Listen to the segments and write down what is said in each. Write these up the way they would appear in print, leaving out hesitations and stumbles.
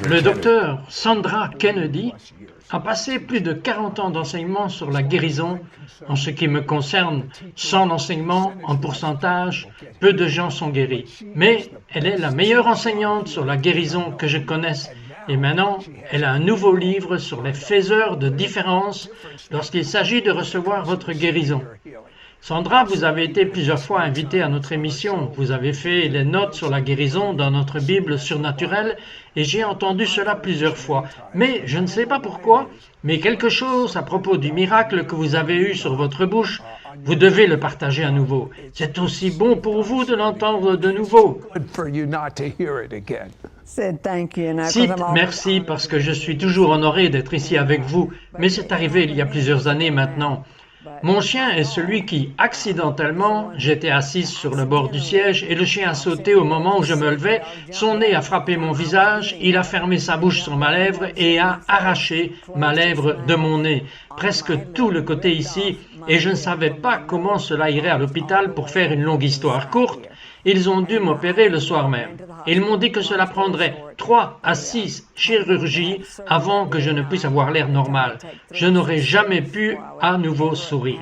Le docteur Sandra Kennedy a passé plus de 40 ans d'enseignement sur la guérison. En ce qui me concerne, sans enseignement, en pourcentage, peu de gens sont guéris. Mais elle est la meilleure enseignante sur la guérison que je connaisse. Et maintenant, elle a un nouveau livre sur les faiseurs de différence lorsqu'il s'agit de recevoir votre guérison. Sandra, vous avez été plusieurs fois invitée à notre émission. Vous avez fait les notes sur la guérison dans notre Bible surnaturelle et j'ai entendu cela plusieurs fois. Mais je ne sais pas pourquoi, mais quelque chose à propos du miracle que vous avez eu sur votre bouche, vous devez le partager à nouveau. C'est aussi bon pour vous de l'entendre de nouveau. Sid, merci parce que je suis toujours honoré d'être ici avec vous, mais c'est arrivé il y a plusieurs années maintenant. Mon chien est celui qui, accidentellement, j'étais assise sur le bord du siège et le chien a sauté au moment où je me levais, son nez a frappé mon visage, il a fermé sa bouche sur ma lèvre et a arraché ma lèvre de mon nez, presque tout le côté ici, et je ne savais pas comment cela irait à l'hôpital. Pour faire une longue histoire courte, ils ont dû m'opérer le soir même. Ils m'ont dit que cela prendrait 3 à 6 chirurgies avant que je ne puisse avoir l'air normal. Je n'aurais jamais pu à nouveau sourire.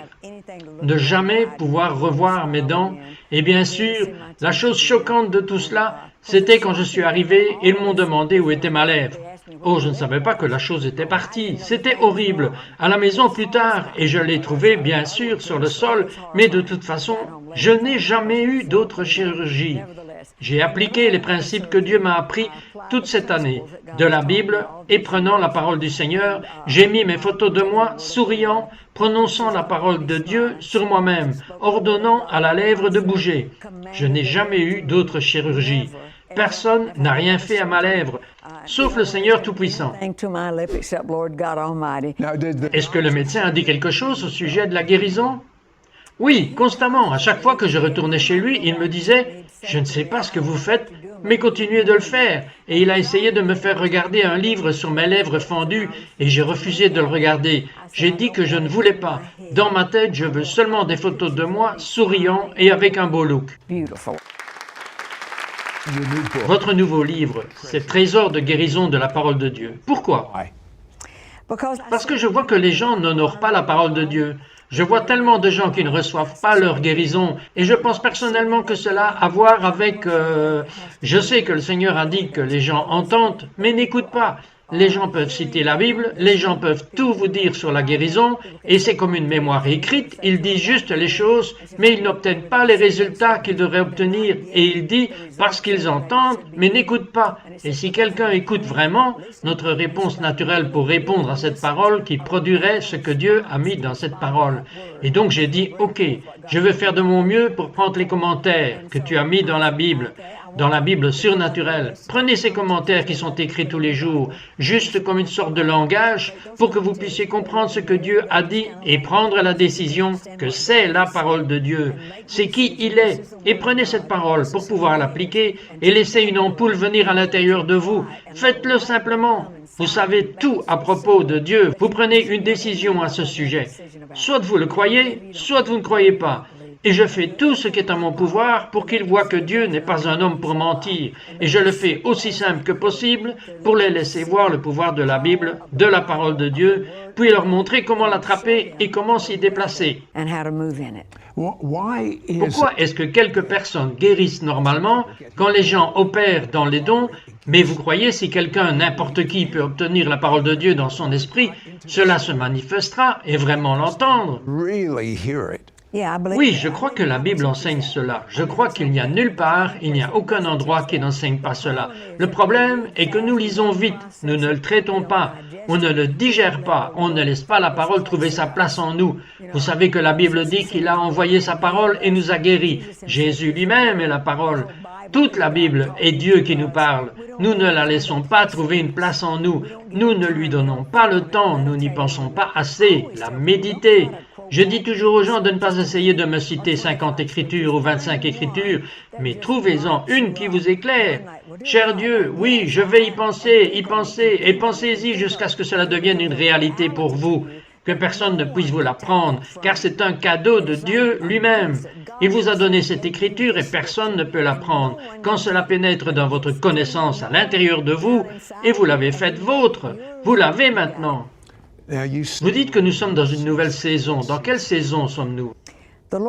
Ne jamais pouvoir revoir mes dents. Et bien sûr, la chose choquante de tout cela, c'était quand je suis arrivé, ils m'ont demandé où était ma lèvre. Oh, je ne savais pas que la chose était partie. C'était horrible. À la maison plus tard, et je l'ai trouvée bien sûr sur le sol, mais de toute façon, je n'ai jamais eu d'autre chirurgie. J'ai appliqué les principes que Dieu m'a appris toute cette année de la Bible et prenant la parole du Seigneur, j'ai mis mes photos de moi souriant, prononçant la parole de Dieu sur moi-même, ordonnant à la lèvre de bouger. Je n'ai jamais eu d'autre chirurgie. Personne n'a rien fait à ma lèvre, sauf le Seigneur Tout-Puissant. Est-ce que le médecin a dit quelque chose au sujet de la guérison? Oui, constamment. À chaque fois que je retournais chez lui, il me disait « Je ne sais pas ce que vous faites, mais continuez de le faire. » Et il a essayé de me faire regarder un livre sur mes lèvres fendues et j'ai refusé de le regarder. J'ai dit que je ne voulais pas. Dans ma tête, je veux seulement des photos de moi, souriant et avec un beau look. Votre nouveau livre, c'est Trésor de guérison de la parole de Dieu. Pourquoi? Parce que je vois que les gens n'honorent pas la parole de Dieu. Je vois tellement de gens qui ne reçoivent pas leur guérison et je pense personnellement que cela a à voir avec... je sais que le Seigneur a dit que les gens entendent, mais n'écoutent pas. Les gens peuvent citer la Bible, les gens peuvent tout vous dire sur la guérison, et c'est comme une mémoire écrite, ils disent juste les choses, mais ils n'obtiennent pas les résultats qu'ils devraient obtenir, et il dit parce qu'ils entendent, mais n'écoutent pas. Et si quelqu'un écoute vraiment, notre réponse naturelle pour répondre à cette parole qui produirait ce que Dieu a mis dans cette parole. Et donc j'ai dit, ok, je vais faire de mon mieux pour prendre les commentaires que tu as mis dans la Bible surnaturelle. Prenez ces commentaires qui sont écrits tous les jours, juste comme une sorte de langage, pour que vous puissiez comprendre ce que Dieu a dit et prendre la décision que c'est la parole de Dieu. C'est qui il est. Et prenez cette parole pour pouvoir l'appliquer et laissez une ampoule venir à l'intérieur de vous. Faites-le simplement. Vous savez tout à propos de Dieu. Vous prenez une décision à ce sujet. Soit vous le croyez, soit vous ne croyez pas. Et je fais tout ce qui est à mon pouvoir pour qu'ils voient que Dieu n'est pas un homme pour mentir. Et je le fais aussi simple que possible pour les laisser voir le pouvoir de la Bible, de la parole de Dieu, puis leur montrer comment l'attraper et comment s'y déplacer. Pourquoi est-ce que quelques personnes guérissent normalement quand les gens opèrent dans les dons, mais vous croyez si quelqu'un, n'importe qui, peut obtenir la parole de Dieu dans son esprit, cela se manifestera et vraiment l'entendre? Oui, je crois que la Bible enseigne cela. Je crois qu'il n'y a nulle part, il n'y a aucun endroit qui n'enseigne pas cela. Le problème est que nous lisons vite, nous ne le traitons pas, on ne le digère pas, on ne laisse pas la parole trouver sa place en nous. Vous savez que la Bible dit qu'il a envoyé sa parole et nous a guéris. Jésus lui-même est la parole. Toute la Bible est Dieu qui nous parle. Nous ne la laissons pas trouver une place en nous. Nous ne lui donnons pas le temps, nous n'y pensons pas assez, la méditer. Je dis toujours aux gens de ne pas essayer de me citer 50 écritures ou 25 écritures, mais trouvez-en une qui vous éclaire. Cher Dieu, oui, je vais y penser, et pensez-y jusqu'à ce que cela devienne une réalité pour vous. que personne ne puisse vous la prendre, car c'est un cadeau de Dieu lui-même. Il vous a donné cette écriture et personne ne peut la prendre. Quand cela pénètre dans votre connaissance à l'intérieur de vous, et vous l'avez faite vôtre, vous l'avez maintenant. Vous dites que nous sommes dans une nouvelle saison. Dans quelle saison sommes-nous?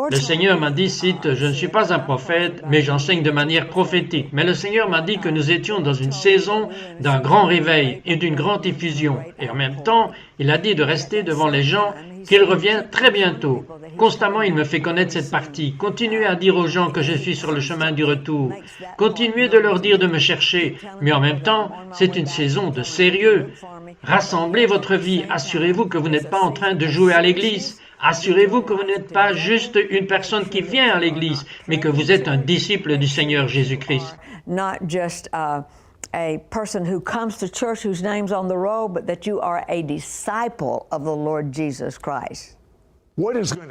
Le Seigneur m'a dit, cite, « Je ne suis pas un prophète, mais j'enseigne de manière prophétique. » Mais le Seigneur m'a dit que nous étions dans une saison d'un grand réveil et d'une grande effusion. Et en même temps, il a dit de rester devant les gens, qu'il revient très bientôt. Constamment, il me fait connaître cette partie. Continuez à dire aux gens que je suis sur le chemin du retour. Continuez de leur dire de me chercher. Mais en même temps, c'est une saison de sérieux. Rassemblez votre vie. Assurez-vous que vous n'êtes pas en train de jouer à l'église. Assurez-vous que vous n'êtes pas juste une personne qui vient à l'Église, mais que vous êtes un disciple du Seigneur Jésus-Christ. Not just a person who comes to church whose name's on the roll, but that you are a disciple of the Lord Jesus Christ.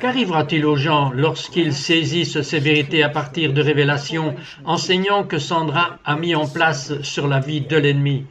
Qu'arrivera-t-il aux gens lorsqu'ils saisissent ces vérités à partir de révélations, enseignants que Sandra a mis en place sur la vie de l'ennemi?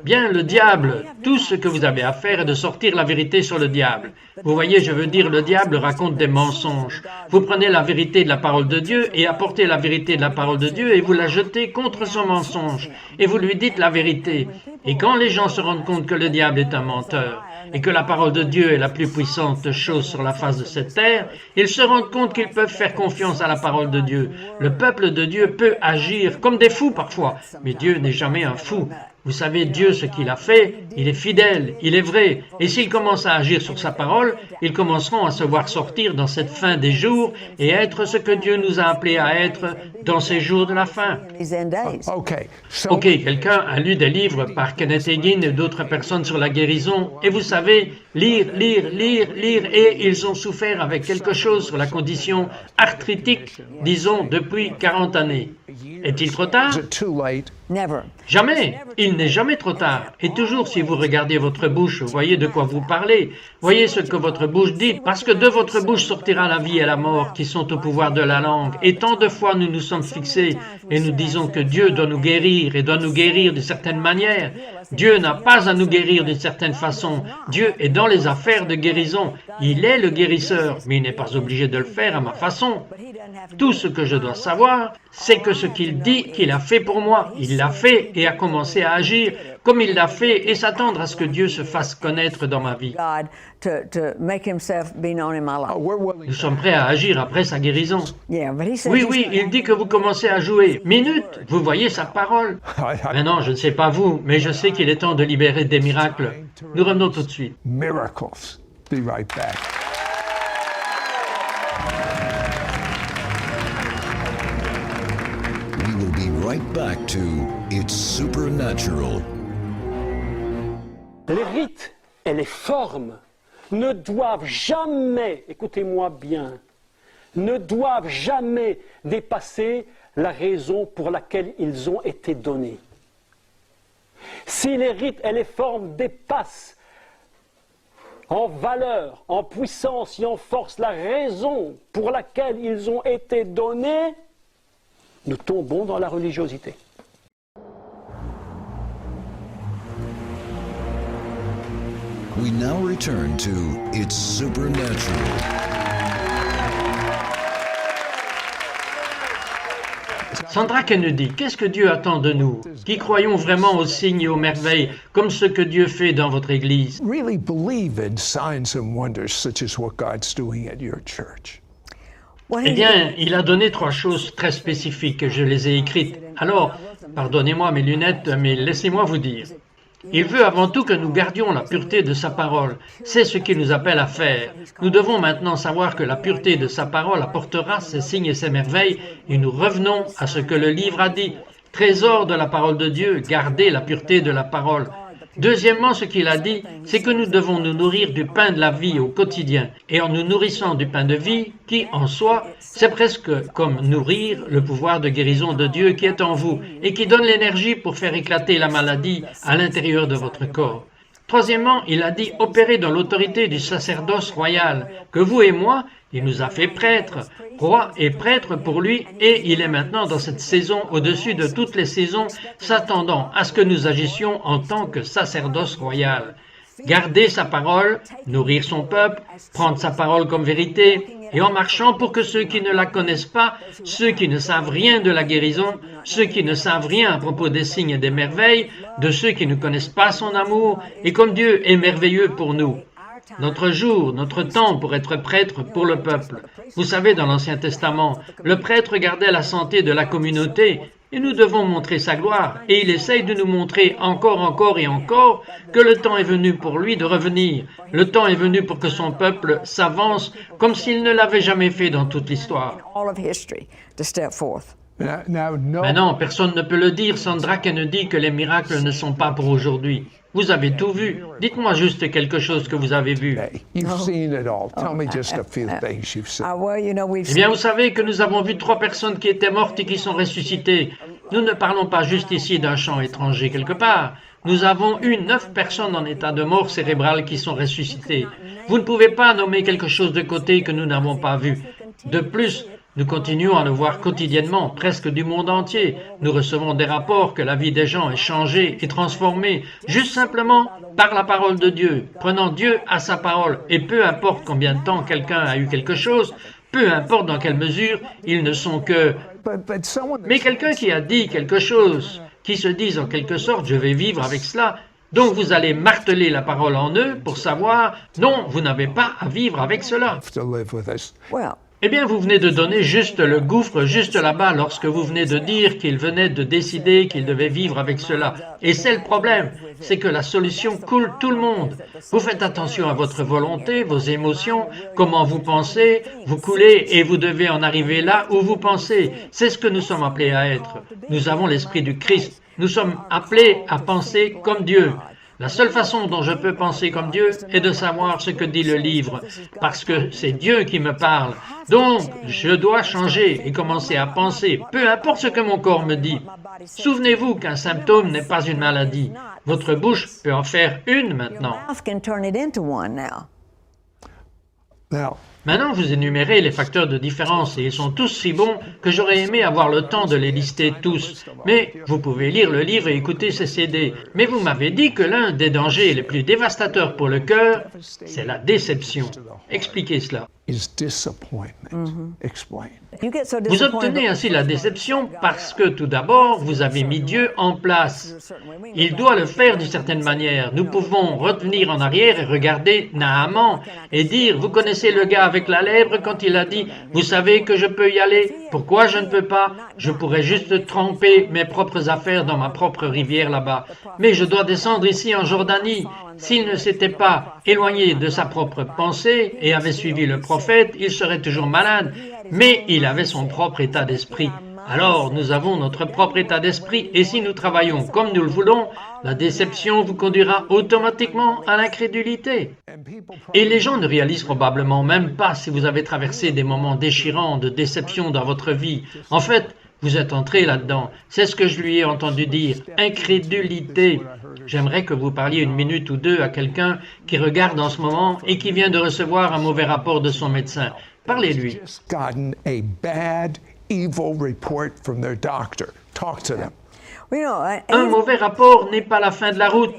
Bien, le diable, tout ce que vous avez à faire est de sortir la vérité sur le diable. Vous voyez, je veux dire, le diable raconte des mensonges. Vous prenez la vérité de la parole de Dieu et apportez la vérité de la parole de Dieu et vous la jetez contre son mensonge et vous lui dites la vérité. Et quand les gens se rendent compte que le diable est un menteur et que la parole de Dieu est la plus puissante chose sur la face de cette terre, ils se rendent compte qu'ils peuvent faire confiance à la parole de Dieu. Le peuple de Dieu peut agir comme des fous parfois, mais Dieu n'est jamais un fou. Vous savez, Dieu, ce qu'il a fait, il est fidèle, il est vrai. Et s'il commence à agir sur sa parole, ils commenceront à se voir sortir dans cette fin des jours et être ce que Dieu nous a appelés à être dans ces jours de la fin. Ok, quelqu'un a lu des livres par Kenneth Hagin et d'autres personnes sur la guérison. Et vous savez, lire, et ils ont souffert avec quelque chose sur la condition arthritique, disons, depuis 40 années. Est-il trop tard? Jamais. Il n'est jamais trop tard. Et toujours, si vous regardez votre bouche, voyez de quoi vous parlez. Voyez ce que votre bouche dit, parce que de votre bouche sortira la vie et la mort qui sont au pouvoir de la langue. Et tant de fois nous nous sommes fixés et nous disons que Dieu doit nous guérir et doit nous guérir d'une certaine manière. Dieu n'a pas à nous guérir d'une certaine façon. Dieu est dans les affaires de guérison. Il est le guérisseur, mais il n'est pas obligé de le faire à ma façon. Tout ce que je dois savoir, c'est que ce qu'il dit qu'il a fait pour moi, il l'a fait et a commencé à agir comme il l'a fait et s'attendre à ce que Dieu se fasse connaître dans ma vie. Nous sommes prêts à agir après sa guérison. Oui, il dit que vous commencez à jouer. Minute, vous voyez sa parole. Maintenant, je ne sais pas vous, mais je sais qu'il est temps de libérer des miracles. Nous revenons tout de suite. Miracles. Be right back. We will be right back to It's Supernatural. Les rites et les formes ne doivent jamais, écoutez-moi bien, ne doivent jamais dépasser la raison pour laquelle ils ont été donnés. Si les rites et les formes dépassent en valeur, en puissance et en force la raison pour laquelle ils ont été donnés, nous tombons dans la religiosité. We now return to It's Supernatural. Sandra Kennedy, qu'est-ce que Dieu attend de nous, qui croyons vraiment aux signes et aux merveilles, comme ce que Dieu fait dans votre Église? Really believe in signs and wonders such as what God's doing at your church. Eh bien, il a donné 3 choses très spécifiques, je les ai écrites. Alors, pardonnez-moi mes lunettes, mais laissez-moi vous dire. Il veut avant tout que nous gardions la pureté de sa parole. C'est ce qu'il nous appelle à faire. Nous devons maintenant savoir que la pureté de sa parole apportera ses signes et ses merveilles, et nous revenons à ce que le livre a dit. Trésor de la parole de Dieu, gardez la pureté de la parole. Deuxièmement, ce qu'il a dit, c'est que nous devons nous nourrir du pain de la vie au quotidien. Et en nous nourrissant du pain de vie, qui en soi, c'est presque comme nourrir le pouvoir de guérison de Dieu qui est en vous et qui donne l'énergie pour faire éclater la maladie à l'intérieur de votre corps. Troisièmement, il a dit opérer dans l'autorité du sacerdoce royal, que vous et moi, il nous a fait prêtres, roi et prêtre pour lui, et il est maintenant dans cette saison au-dessus de toutes les saisons, s'attendant à ce que nous agissions en tant que sacerdoce royal. Garder sa parole, nourrir son peuple, prendre sa parole comme vérité, et en marchant pour que ceux qui ne la connaissent pas, ceux qui ne savent rien de la guérison, ceux qui ne savent rien à propos des signes et des merveilles, de ceux qui ne connaissent pas son amour, et comme Dieu est merveilleux pour nous. Notre jour, notre temps pour être prêtre pour le peuple. Vous savez, dans l'Ancien Testament, le prêtre gardait la santé de la communauté, et nous devons montrer sa gloire, et il essaye de nous montrer encore et encore que le temps est venu pour lui de revenir. Le temps est venu pour que son peuple s'avance comme s'il ne l'avait jamais fait dans toute l'histoire. Maintenant, personne ne peut le dire. Sandra Kennedy que les miracles ne sont pas pour aujourd'hui. Vous avez tout vu. Dites-moi juste quelque chose que vous avez vu. You've seen it all. Tell me just a few things you've seen. Eh bien, vous savez que nous avons vu 3 personnes qui étaient mortes et qui sont ressuscitées. Nous ne parlons pas juste ici d'un champ étranger quelque part. Nous avons eu 9 personnes en état de mort cérébrale qui sont ressuscitées. Vous ne pouvez pas nommer quelque chose de côté que nous n'avons pas vu. De plus, nous continuons à le voir quotidiennement, presque du monde entier. Nous recevons des rapports que la vie des gens est changée et transformée, juste simplement par la parole de Dieu, prenant Dieu à sa parole. Et peu importe combien de temps quelqu'un a eu quelque chose, peu importe dans quelle mesure, ils ne sont que... Mais quelqu'un qui a dit quelque chose, qui se dise en quelque sorte, je vais vivre avec cela, donc vous allez marteler la parole en eux pour savoir, non, vous n'avez pas à vivre avec cela. Eh bien, vous venez de donner juste le gouffre, juste là-bas, lorsque vous venez de dire qu'il venait de décider qu'il devait vivre avec cela. Et c'est le problème, c'est que la solution coule tout le monde. Vous faites attention à votre volonté, vos émotions, comment vous pensez, vous coulez et vous devez en arriver là où vous pensez. C'est ce que nous sommes appelés à être. Nous avons l'esprit du Christ. Nous sommes appelés à penser comme Dieu. La seule façon dont je peux penser comme Dieu est de savoir ce que dit le livre, parce que c'est Dieu qui me parle. Donc, je dois changer et commencer à penser, peu importe ce que mon corps me dit. Souvenez-vous qu'un symptôme n'est pas une maladie. Votre bouche peut en faire une maintenant. Maintenant, vous énumérez les facteurs de différence et ils sont tous si bons que j'aurais aimé avoir le temps de les lister tous. Mais vous pouvez lire le livre et écouter ces CD. Mais vous m'avez dit que l'un des dangers les plus dévastateurs pour le cœur, c'est la déception. Expliquez cela. Vous obtenez ainsi la déception parce que tout d'abord, vous avez mis Dieu en place. Il doit le faire d'une certaine manière. Nous pouvons revenir en arrière et regarder Naaman et dire, vous connaissez le gars avec la lèpre quand il a dit, vous savez que je peux y aller, pourquoi je ne peux pas? Je pourrais juste tremper mes propres affaires dans ma propre rivière là-bas. Mais je dois descendre ici en Jordanie. S'il ne s'était pas éloigné de sa propre pensée et avait suivi le prophète, il serait toujours malade. Mais il avait son propre état d'esprit. Alors, nous avons notre propre état d'esprit et si nous travaillons comme nous le voulons, la déception vous conduira automatiquement à l'incrédulité. Et les gens ne réalisent probablement même pas si vous avez traversé des moments déchirants de déception dans votre vie. En fait, vous êtes entré là-dedans. C'est ce que je lui ai entendu dire. Incrédulité. J'aimerais que vous parliez 1 minute ou 2 à quelqu'un qui regarde en ce moment et qui vient de recevoir un mauvais rapport de son médecin. Parlez-lui. Un mauvais rapport n'est pas la fin de la route.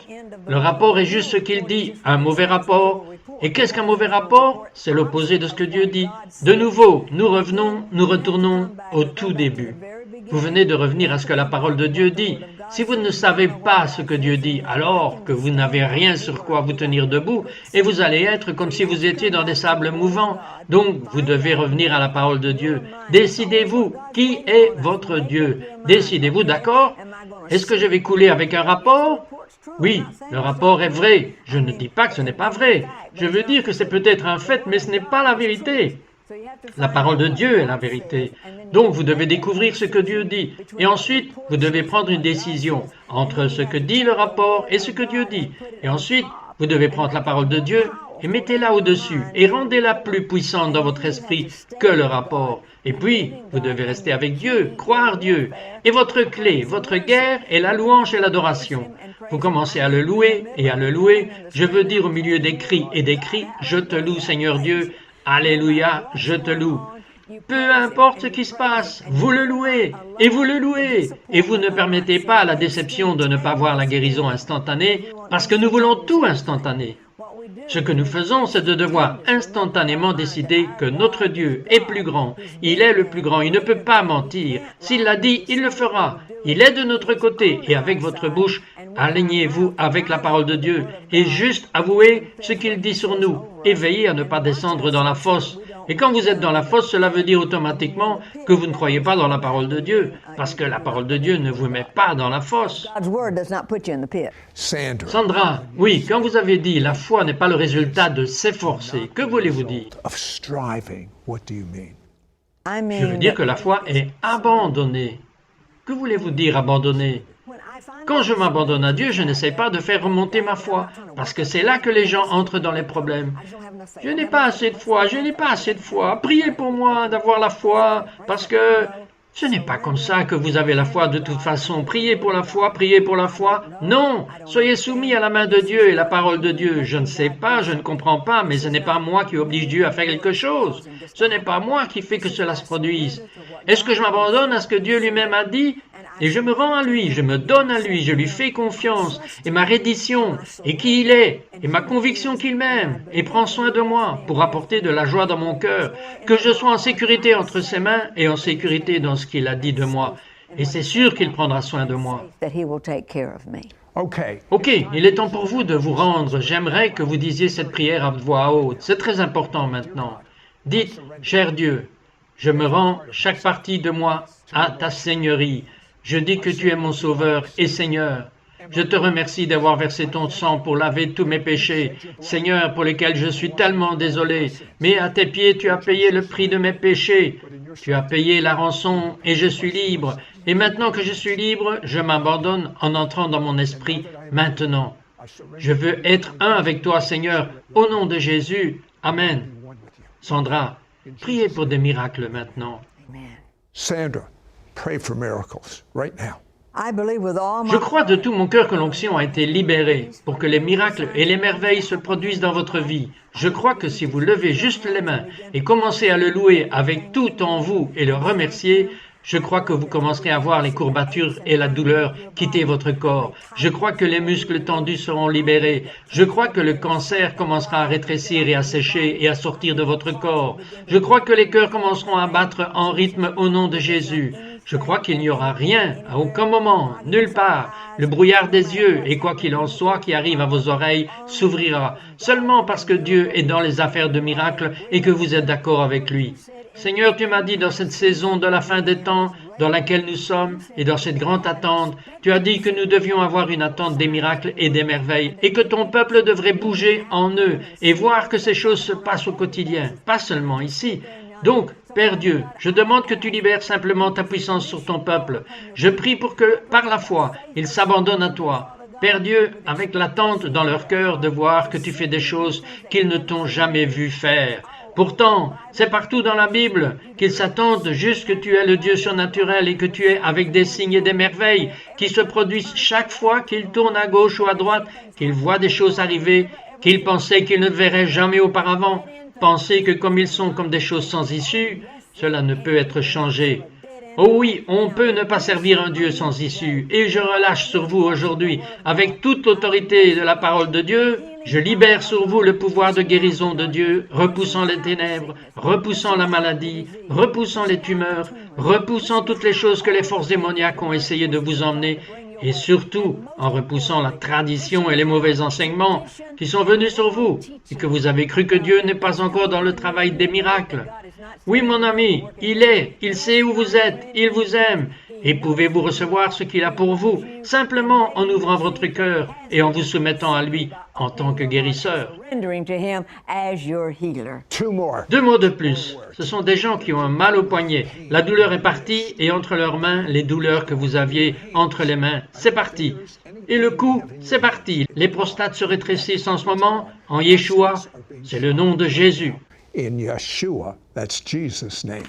Le rapport est juste ce qu'il dit, un mauvais rapport. Et qu'est-ce qu'un mauvais rapport? C'est l'opposé de ce que Dieu dit. De nouveau, nous retournons au tout début. Vous venez de revenir à ce que la parole de Dieu dit. Si vous ne savez pas ce que Dieu dit, alors que vous n'avez rien sur quoi vous tenir debout, et vous allez être comme si vous étiez dans des sables mouvants. Donc, vous devez revenir à la parole de Dieu. Décidez-vous, qui est votre Dieu? Décidez-vous, d'accord? Est-ce que je vais couler avec un rapport? Oui, le rapport est vrai. Je ne dis pas que ce n'est pas vrai. Je veux dire que c'est peut-être un fait, mais ce n'est pas la vérité. La parole de Dieu est la vérité. Donc, vous devez découvrir ce que Dieu dit. Et ensuite, vous devez prendre une décision entre ce que dit le rapport et ce que Dieu dit. Et ensuite, vous devez prendre la parole de Dieu et mettez-la au-dessus et rendez-la plus puissante dans votre esprit que le rapport. Et puis, vous devez rester avec Dieu, croire Dieu. Et votre clé, votre guerre est la louange et l'adoration. Vous commencez à le louer et à le louer. Je veux dire au milieu des cris et des cris, je te loue Seigneur Dieu, alléluia, je te loue. Peu importe ce qui se passe, vous le louez, et vous le louez, et vous ne permettez pas à la déception de ne pas voir la guérison instantanée, parce que nous voulons tout instantané. Ce que nous faisons, c'est de devoir instantanément décider que notre Dieu est plus grand. Il est le plus grand, il ne peut pas mentir. S'il l'a dit, il le fera. Il est de notre côté, et avec votre bouche, alignez-vous avec la parole de Dieu, et juste avouez ce qu'il dit sur nous, et veillez à ne pas descendre dans la fosse. Et quand vous êtes dans la fosse, cela veut dire automatiquement que vous ne croyez pas dans la parole de Dieu, parce que la parole de Dieu ne vous met pas dans la fosse. Sandra, oui, quand vous avez dit la foi n'est pas le résultat de s'efforcer, que voulez-vous dire? Je veux dire que la foi est abandonnée. Que voulez-vous dire abandonner? Quand je m'abandonne à Dieu, je n'essaie pas de faire remonter ma foi, parce que c'est là que les gens entrent dans les problèmes. Je n'ai pas assez de foi, je n'ai pas assez de foi. Priez pour moi d'avoir la foi, parce que ce n'est pas comme ça que vous avez la foi de toute façon. Priez pour la foi, priez pour la foi. Non, soyez soumis à la main de Dieu et la parole de Dieu. Je ne sais pas, je ne comprends pas, mais ce n'est pas moi qui oblige Dieu à faire quelque chose. Ce n'est pas moi qui fait que cela se produise. Est-ce que je m'abandonne à ce que Dieu lui-même a dit? Et je me rends à lui, je me donne à lui, je lui fais confiance, et ma reddition, et qui il est, et ma conviction qu'il m'aime, et prend soin de moi, pour apporter de la joie dans mon cœur, que je sois en sécurité entre ses mains, et en sécurité dans ce qu'il a dit de moi. Et c'est sûr qu'il prendra soin de moi. Ok, il est temps pour vous de vous rendre. J'aimerais que vous disiez cette prière à voix haute. C'est très important maintenant. Dites, cher Dieu, je me rends chaque partie de moi à ta seigneurie. Je dis que tu es mon Sauveur et Seigneur. Je te remercie d'avoir versé ton sang pour laver tous mes péchés, Seigneur, pour lesquels je suis tellement désolé. Mais à tes pieds, tu as payé le prix de mes péchés. Tu as payé la rançon et je suis libre. Et maintenant que je suis libre, je m'abandonne en entrant dans mon esprit maintenant. Je veux être un avec toi, Seigneur, au nom de Jésus. Amen. Sandra, priez pour des miracles maintenant. Sandra, pray for miracles right now. Je crois de tout mon cœur que l'onction a été libérée pour que les miracles et les merveilles se produisent dans votre vie. Je crois que si vous levez juste les mains et commencez à le louer avec tout en vous et le remercier, je crois que vous commencerez à voir les courbatures et la douleur quitter votre corps. Je crois que les muscles tendus seront libérés. Je crois que le cancer commencera à rétrécir et à sécher et à sortir de votre corps. Je crois que les cœurs commenceront à battre en rythme au nom de Jésus. Je crois qu'il n'y aura rien, à aucun moment, nulle part. Le brouillard des yeux, et quoi qu'il en soit qui arrive à vos oreilles, s'ouvrira, seulement parce que Dieu est dans les affaires de miracles et que vous êtes d'accord avec lui. Seigneur, tu m'as dit dans cette saison de la fin des temps, dans laquelle nous sommes, et dans cette grande attente, tu as dit que nous devions avoir une attente des miracles et des merveilles, et que ton peuple devrait bouger en eux, et voir que ces choses se passent au quotidien, pas seulement ici. Donc, Père Dieu, je demande que tu libères simplement ta puissance sur ton peuple. Je prie pour que, par la foi, ils s'abandonnent à toi. Père Dieu, avec l'attente dans leur cœur de voir que tu fais des choses qu'ils ne t'ont jamais vu faire. Pourtant, c'est partout dans la Bible qu'ils s'attendent juste que tu es le Dieu surnaturel et que tu es avec des signes et des merveilles qui se produisent chaque fois qu'ils tournent à gauche ou à droite, qu'ils voient des choses arriver, qu'ils pensaient qu'ils ne verraient jamais auparavant. Penser que comme ils sont comme des choses sans issue, cela ne peut être changé. Oh oui, on peut ne pas servir un Dieu sans issue, et je relâche sur vous aujourd'hui, avec toute l'autorité de la parole de Dieu, je libère sur vous le pouvoir de guérison de Dieu, repoussant les ténèbres, repoussant la maladie, repoussant les tumeurs, repoussant toutes les choses que les forces démoniaques ont essayé de vous emmener, et surtout en repoussant la tradition et les mauvais enseignements qui sont venus sur vous, et que vous avez cru que Dieu n'est pas encore dans le travail des miracles. Oui, mon ami, il sait où vous êtes, il vous aime, Et pouvez-vous recevoir ce qu'il a pour vous, simplement en ouvrant votre cœur et en vous soumettant à lui en tant que guérisseur. Surrendering to him as your healer. 2 more. 2 mots de plus. Ce sont des gens qui ont un mal au poignet. La douleur est partie et entre leurs mains, les douleurs que vous aviez entre les mains, c'est parti. Et le cou, c'est parti. Les prostates se rétrécissent en ce moment. En Yeshua, c'est le nom de Jésus. In Yeshua, that's Jesus' name.